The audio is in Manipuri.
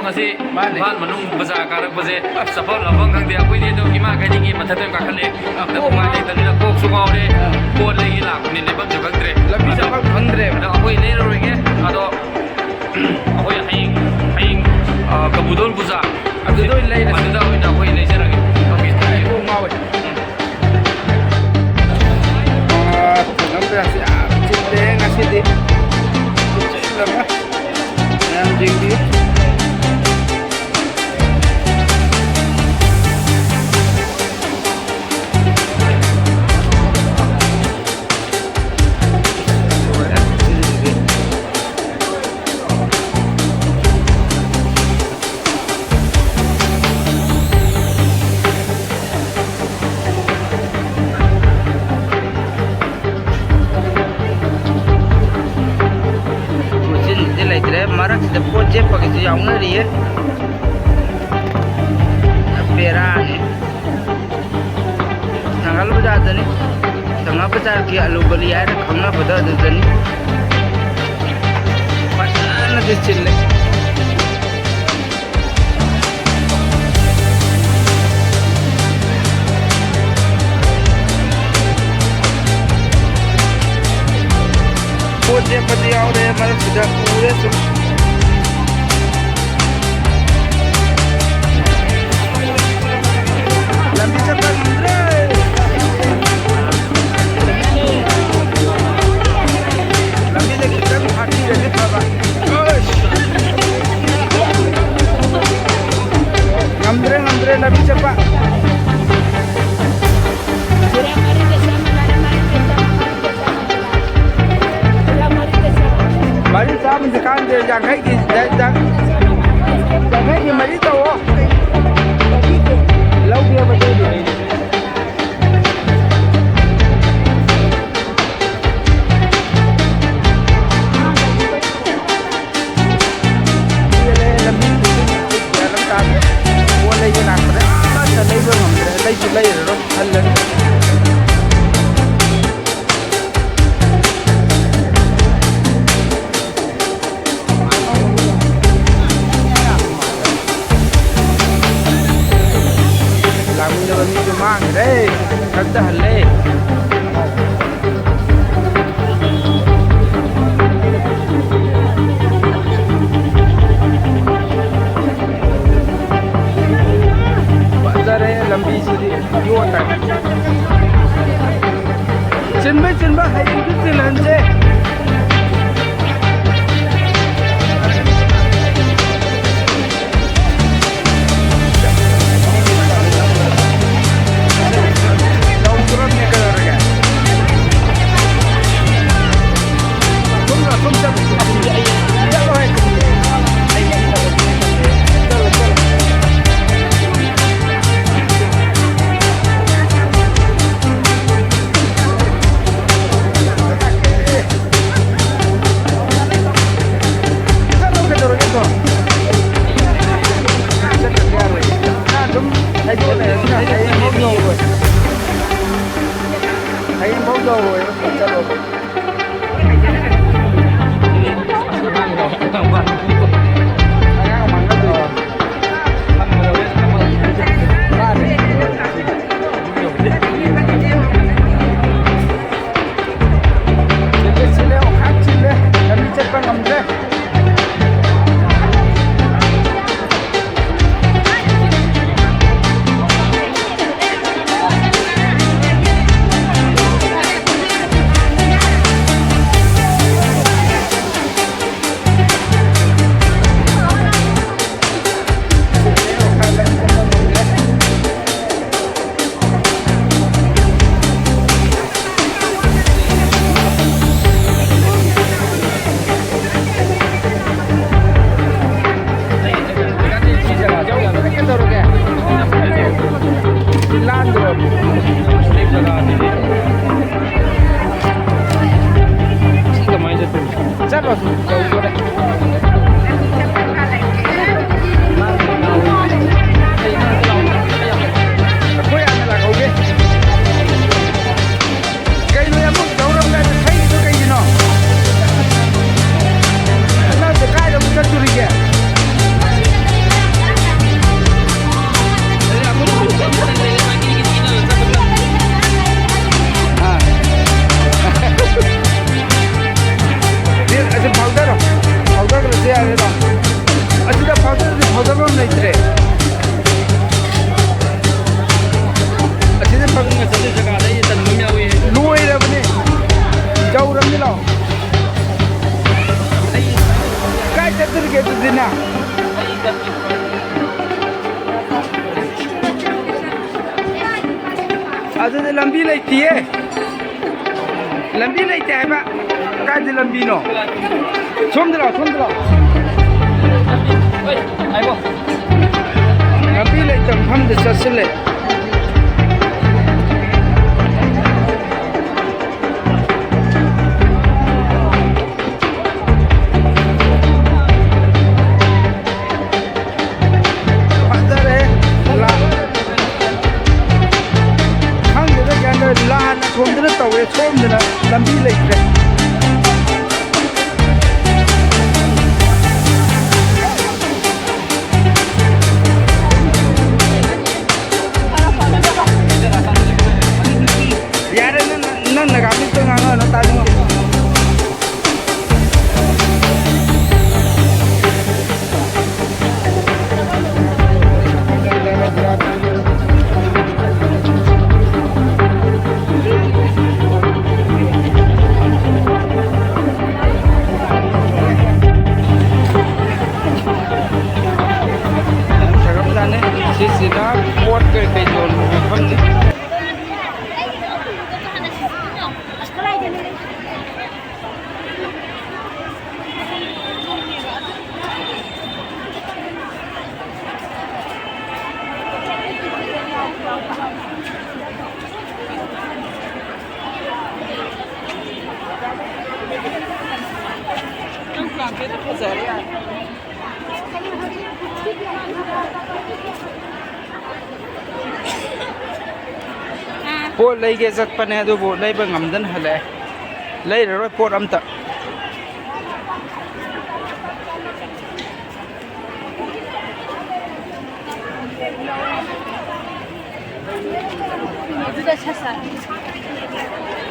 ngasi Imphal manung bazar karakpase safal lafang khangde akoide do ima kaidingi mathate kakhale apna kumai le tadina kok su gaure ko legi lakni lebam ju khangdre lambi chapal khangdre ado akoi le roige ado akoi haing kabudon puja adu do le aduda oina akoi le jarage okay tai ko mawe ngampe asi chinde ngasi di lama nam jingdi marak se poje pakai tu yang ngeri ya beran ni tanggal berapa ni tengah besar kia alu beli air kena pada tu ni pasal nanti cile poje pada yang ada marak sudah pura tu lambi cepat Andre lambi lagi kan hati jadi apa Andre lambi cepat mari sama sekarang dia jangan di mari tahu lau dia betul dia lebih dalam kan boleh je nak pada ada lagi belum ada lagi roh halan mang đây thật là lê bazar lambi sidi yo tak chân ba hay cái lần thế thấy bóng đồ rồi cho đồ ꯑꯗꯨꯗꯤ ꯂꯝꯕꯤ ꯂꯩꯇꯤꯌꯦ ꯂꯝꯕꯤ ꯂꯩꯇꯦ ꯍꯥꯏꯕ ꯀꯥꯏꯗ ꯂꯝꯕꯤꯅꯣ ꯁꯣꯝꯗ ꯂꯥꯛꯑꯣ ꯁꯣꯝꯗ ꯂꯥꯛꯑꯣ ꯂꯝꯕꯤ ꯂꯩꯇꯕ ꯃꯐꯝꯗ ꯆꯠꯁꯤꯜꯂꯦ ꯐꯖꯔꯦ ꯈꯪꯗꯦꯗ ꯒ꯭ꯌꯥꯟ ꯂꯥꯟꯅ ꯁꯣꯝꯗꯅ ꯇꯧꯋꯦ ꯁꯣꯝꯗꯅ ꯂꯝꯕꯤ ꯂꯩꯇ꯭ꯔꯦ यार ना नगामी तो गाना ना तालू सिसिना पोट के जोन फमनी पोट लेगे चटपने अदुबो लेबा ngamदन हले लेररोय पोट अमता 어디다 찼어?